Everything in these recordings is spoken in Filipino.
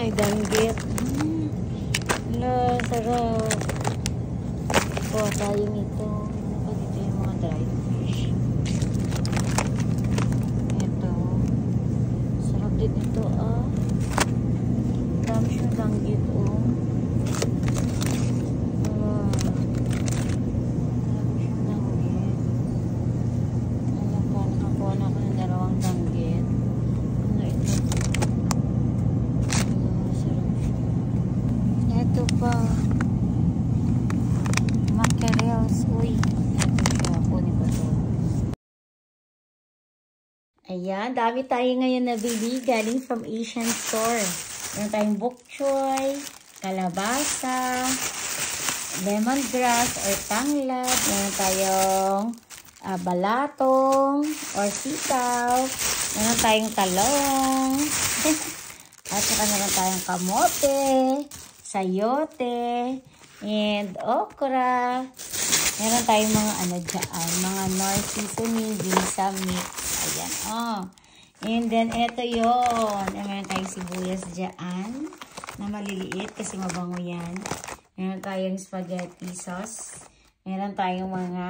may danggit. Hala, sarap. Kuha tayo nito. Dito yung mga dried fish. Ito. Sarap din ito, ah. Dami siyang danggit, oh. Ayan, dami tayo ngayon nabili galing from Asian store. Meron tayong bok choy, kalabasa, lemongrass or tanglad. Meron tayong balatong or sitaw. Meron tayong talong. At saka meron tayong kamote, sayote, and okra. Meron tayong mga ano dyan, mga nor seasoning, ginsa mix. Ayan, oh. And then, eto yun. Meron tayong sibuyas dyan na maliliit kasi mabango yan. Meron tayong spaghetti sauce. Meron tayong mga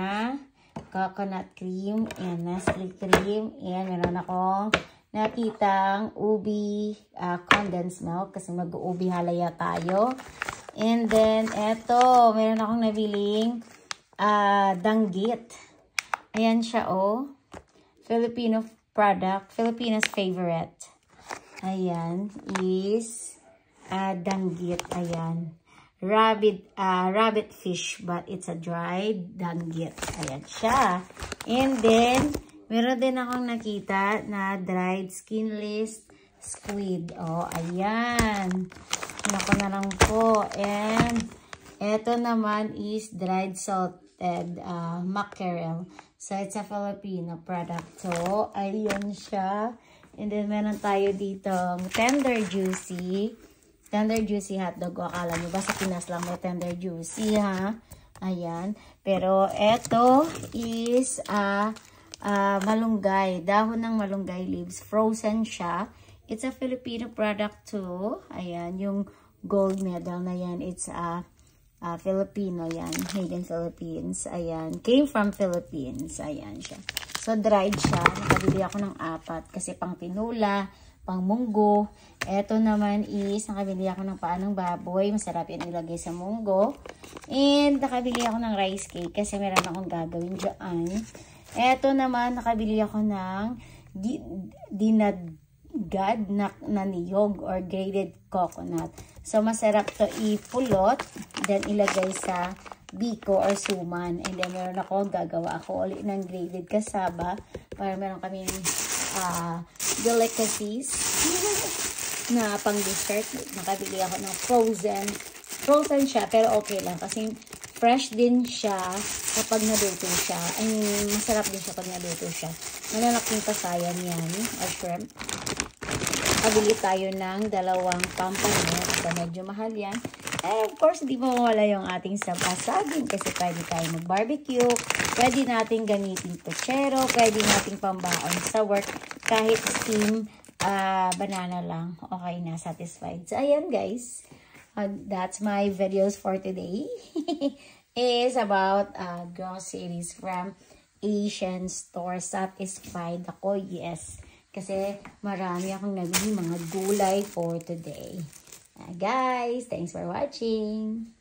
coconut cream and Nestle cream. And meron akong nakitang ubi condensed milk kasi mag-ubi halaya tayo. And then, eto. Meron akong nabiling danggit. Ayan siya, oh. Filipino product, Filipino's favorite. Ayan, is danggit. Ayan. Rabbit fish, but it's a dried danggit. Ayan siya. And then, meron din akong nakita na dried skinless squid. Oh, ayan. Nako na lang po. And, eto naman is dried salted mackerel. So, it's a Filipino product. So, ayan siya. And then, meron tayo dito tender juicy. Tender juicy hotdog. O, akala nyo ba sa Pinas lang may tender juicy, ha? Ayan. Pero, eto is malunggay. Dahon ng malunggay leaves. Frozen siya. It's a Filipino product too. Ayan. Yung gold medal na yan. It's Filipino yan. Made in Philippines. Ayan. Came from Philippines. Ayan siya. So, dried siya. Nakabili ako ng 4. Kasi pang tinula, pang munggo. Ito naman is, nakabili ako ng paanong baboy. Masarap yan ilagay sa munggo. And, nakabili ako ng rice cake. Kasi meron akong gagawin dyan. Ito naman, nakabili ako ng dinadgad na niyog or grated coconut. So, masarap to ipulot, then ilagay sa biko or suman. And then, meron ako, gagawa ako ulit ng grated kasaba para meron kaming delicacies na pang dessert. Nakabili ako ng frozen. Frozen siya, pero okay lang kasi fresh din siya kapag naluto siya. I mean, masarap din siya pag naluto siya. Malalaking pasayan yan, or shrimp. Kabili tayo ng 2 pampanet. So, medyo mahal yan. And of course, hindi mo mawala yung ating saging kasi pwede tayo mag-barbecue. Pwede natin gamitin puchero. Pwede natin pambaon sa work. Kahit steam banana lang. Okay na, satisfied. So, ayan guys. That's my videos for today. Is about groceries from Asian store. Satisfied ako, yes. Kasi marami akong nabili mga gulay for today. Guys, thanks for watching.